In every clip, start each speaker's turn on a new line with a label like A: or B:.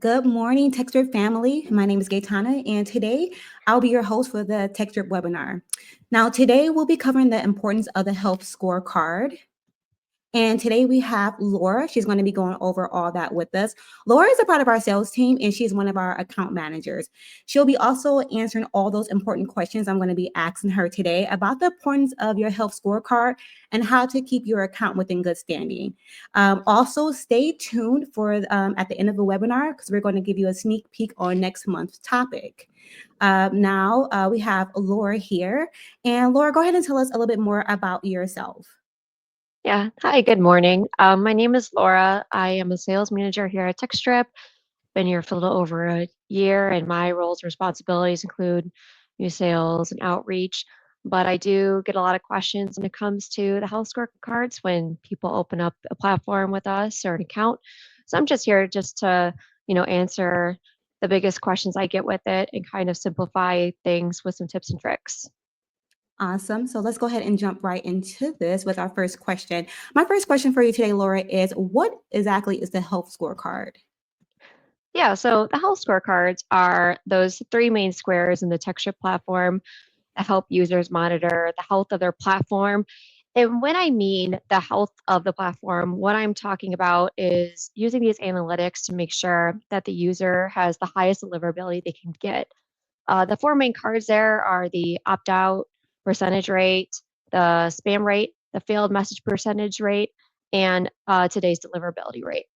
A: Good morning, Textdrip family. My name is Gaetana, and today I'll be your host for the Textdrip webinar. Now, today we'll be covering the importance of the health scorecard. And today we have Laura. She's going to be going over all that with us. Laura is a part of our sales team, and she's one of our account managers. She'll be also answering all those important questions I'm going to be asking her today about the importance of your health scorecard and how to keep your account within good standing. Also, stay tuned for at the end of the webinar because we're going to give you a sneak peek on next month's topic. Now we have Laura here. And Laura, go ahead and tell us a little bit more about yourself.
B: Yeah. Hi, good morning. My name is Laura. I am a sales manager here at Textdrip. Been here for a little over a year, and my roles and responsibilities include new sales and outreach. But I do get a lot of questions when it comes to the health scorecards when people open up a platform with us or an account. So I'm just here just to, answer the biggest questions I get with it and kind of simplify things with some tips and tricks.
A: Awesome. So let's go ahead and jump right into this with our first question. My first question for you today, Laura, is what exactly is the health scorecard?
B: Yeah, so the health scorecards are those three main squares in the Textdrip platform that help users monitor the health of their platform. And when I mean the health of the platform, what I'm talking about is using these analytics to make sure that the user has the highest deliverability they can get. The four main cards there are the opt out percentage rate, the spam rate, the failed message percentage rate, and today's deliverability rate.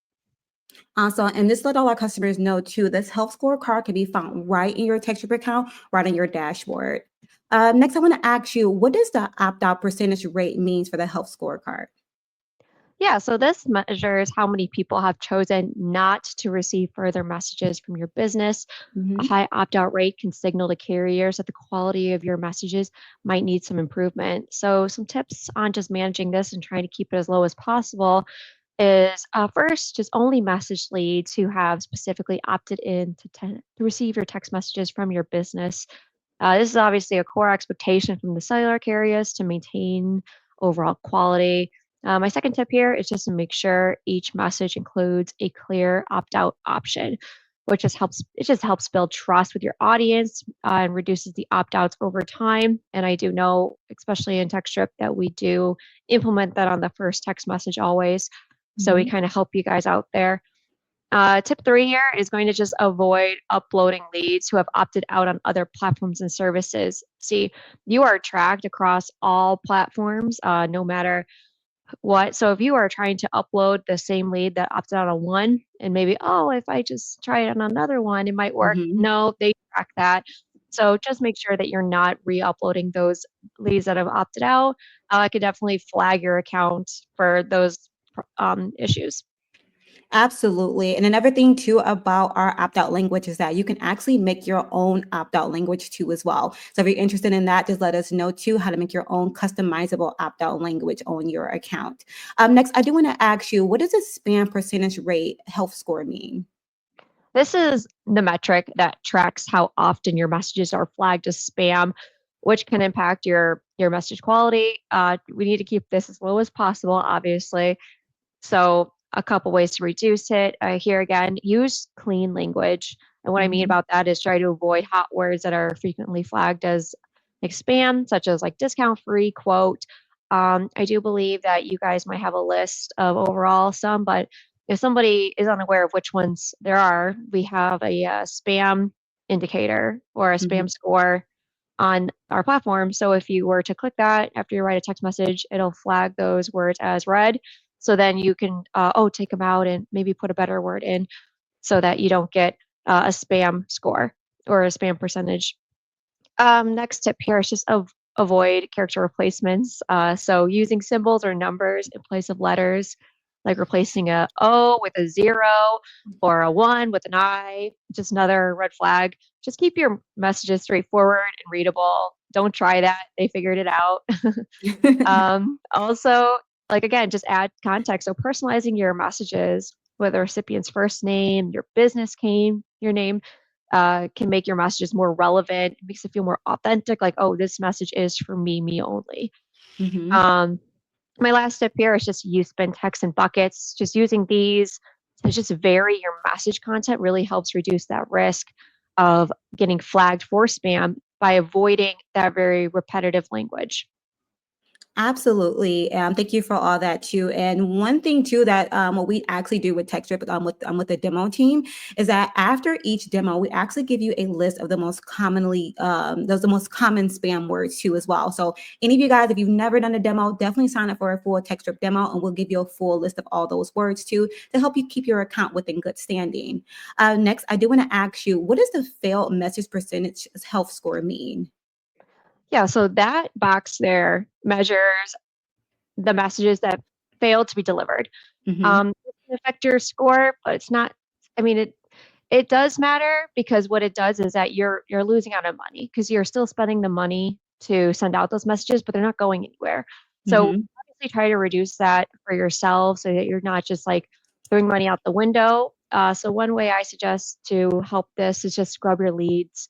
A: Also, and this let all our customers know too, this health scorecard can be found right in your Textdrip account, right on your dashboard. Next, I want to ask you, what does the opt-out percentage rate means for the health scorecard?
B: Yeah, so this measures how many people have chosen not to receive further messages from your business. A
A: Mm-hmm.
B: high opt out rate can signal to carriers that the quality of your messages might need some improvement. So, some tips on just managing this and trying to keep it as low as possible is first, just only message leads who have specifically opted in to receive your text messages from your business. This is obviously a core expectation from the cellular carriers to maintain overall quality. My second tip here is just to make sure each message includes a clear opt-out option, which just helps build trust with your audience and reduces the opt-outs over time. And I do know, especially in TextStrip, that we do implement that on the first text message always. So we
A: Mm-hmm.
B: kind of help you guys out there. Tip three here is going to just avoid uploading leads who have opted out on other platforms and services. See, you are tracked across all platforms, no matter what. So if you are trying to upload the same lead that opted out on one, and maybe, oh, if I just try it on another one, it might work.
A: Mm-hmm.
B: No, they track that. So just make sure that you're not re-uploading those leads that have opted out. I could definitely flag your account for those issues.
A: Absolutely. And another thing too about our opt-out language is that you can actually make your own opt-out language too as well. So if you're interested in that, just let us know too how to make your own customizable opt-out language on your account. Next, I do want to ask you, what does a spam percentage rate health score mean?
B: This is the metric that tracks how often your messages are flagged as spam, which can impact your message quality. We need to keep this as low as possible, obviously. So a couple ways to reduce it. Here again, use clean language. And what I mean
A: Mhm.
B: about that is try to avoid hot words that are frequently flagged as like spam, such as like discount free, quote. I do believe that you guys might have a list of overall some, but if somebody is unaware of which ones there are, we have a spam indicator or a
A: Mhm.
B: spam score on our platform. So if you were to click that after you write a text message, it'll flag those words as read. So then you can, take them out and maybe put a better word in so that you don't get a spam score or a spam percentage. Next tip here is just avoid character replacements. So using symbols or numbers in place of letters, like replacing a O with a zero or a one with an I, just another red flag. Just keep your messages straightforward and readable. Don't try that. They figured it out. Also, like again, just add context. So personalizing your messages with the recipient's first name, your business name, your name, can make your messages more relevant. It makes it feel more authentic. Like, oh, this message is for me, me only.
A: Mhm.
B: Um, my last tip here is just use spin text and buckets. Just using these to just vary your message content really helps reduce that risk of getting flagged for spam by avoiding that very repetitive language.
A: Absolutely. Thank you for all that too. And one thing too that what we actually do with TechStrip with the demo team is that after each demo, we actually give you a list of the most commonly the most common spam words too as well. So any of you guys, if you've never done a demo, definitely sign up for a full TechStrip demo, and we'll give you a full list of all those words too to help you keep your account within good standing. Next, I do want to ask you, what does the failed message percentage health score mean?
B: Yeah, so that box there measures the messages that failed to be delivered.
A: Hmm.
B: It can affect your score, but it's not. I mean, it does matter because what it does is that you're losing out on money because you're still spending the money to send out those messages, but they're not going anywhere. So
A: Hmm.
B: obviously try to reduce that for yourself so that you're not just like throwing money out the window. So one way I suggest to help this is just scrub your leads.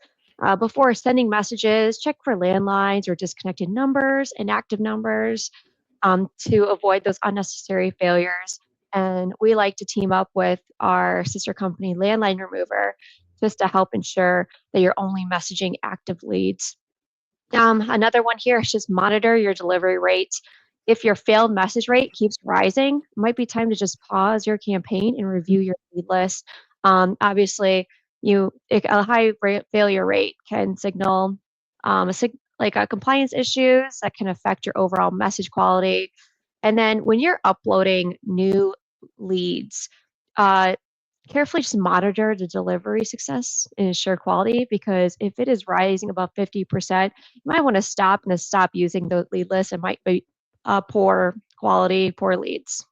B: Before sending messages, check for landlines or disconnected numbers, inactive numbers, to avoid those unnecessary failures. And we like to team up with our sister company, Landline Remover, just to help ensure that you're only messaging active leads. Another one here is just monitor your delivery rates. If your failed message rate keeps rising, it might be time to just pause your campaign and review your lead list. Obviously, a high failure rate can signal like compliance issues that can affect your overall message quality. And then when you're uploading new leads, uh, carefully just monitor the delivery success and ensure quality because if it is rising above 50%, you might want to stop using the lead list. It might be poor quality, poor leads.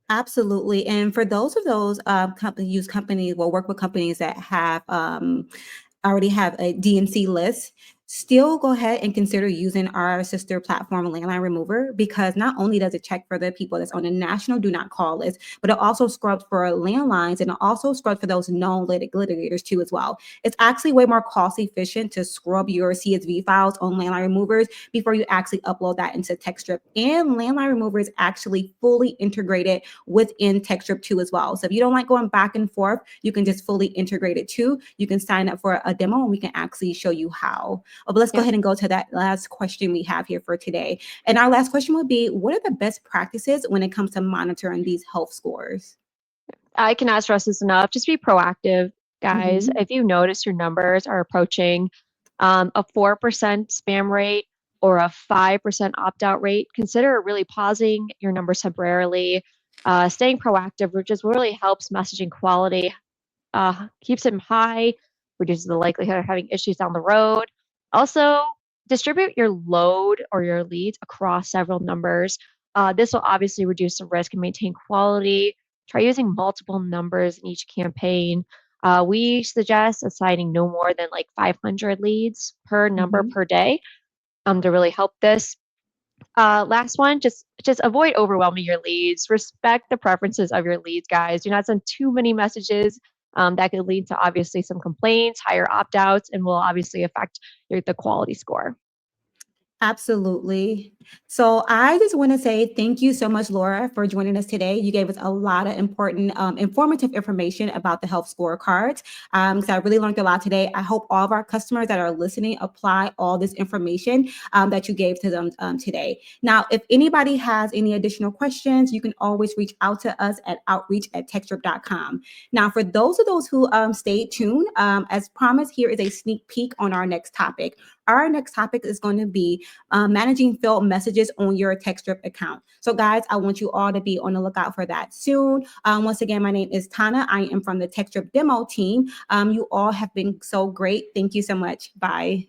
A: Absolutely. And for those companies will work with companies that have already have a DNC list, still go ahead and consider using our sister platform, Landline Remover, because not only does it check for the people that's on the national do not call list, but it also scrubs for landlines and it also scrubs for those known litigators too as well. It's actually way more cost efficient to scrub your CSV files on Landline Removers before you actually upload that into TextDrip. And Landline Remover is actually fully integrated within TextDrip too as well. So if you don't like going back and forth, you can just fully integrate it too. You can sign up for a demo and we can actually show you how. But let's go
B: Yep.
A: ahead and go to that last question we have here for today. And our last question would be, what are the best practices when it comes to monitoring these health scores?
B: I cannot stress this enough. Just be proactive, guys.
A: Mhm.
B: If you notice your numbers are approaching a 4% spam rate or a 5% opt out rate, consider really pausing your numbers temporarily. Staying proactive, which just really helps messaging quality, keeps them high, reduces the likelihood of having issues down the road. Also, distribute your load or your leads across several numbers. This will obviously reduce the risk and maintain quality. Try using multiple numbers in each campaign. We suggest assigning no more than like 500 leads per number
A: Mhm.
B: per day to really help this. Last one, just avoid overwhelming your leads. Respect the preferences of your leads, guys. Do not send too many messages. That could lead to obviously some complaints, higher opt outs, and will obviously affect the quality score.
A: Absolutely. So I just want to say thank you so much, Laura, for joining us today. You gave us a lot of important, informative information about the health scorecards. So I really learned a lot today. I hope all of our customers that are listening apply all this information that you gave to them today. Now, if anybody has any additional questions, you can always reach out to us at outreach@textdrip.com. Now, for those who stayed tuned, as promised, here is a sneak peek on our next topic. Our next topic is going to be managing failed messages on your TextDrip account. So guys, I want you all to be on the lookout for that soon. Once again, my name is Tana. I am from the TextDrip demo team. You all have been so great. Thank you so much. Bye.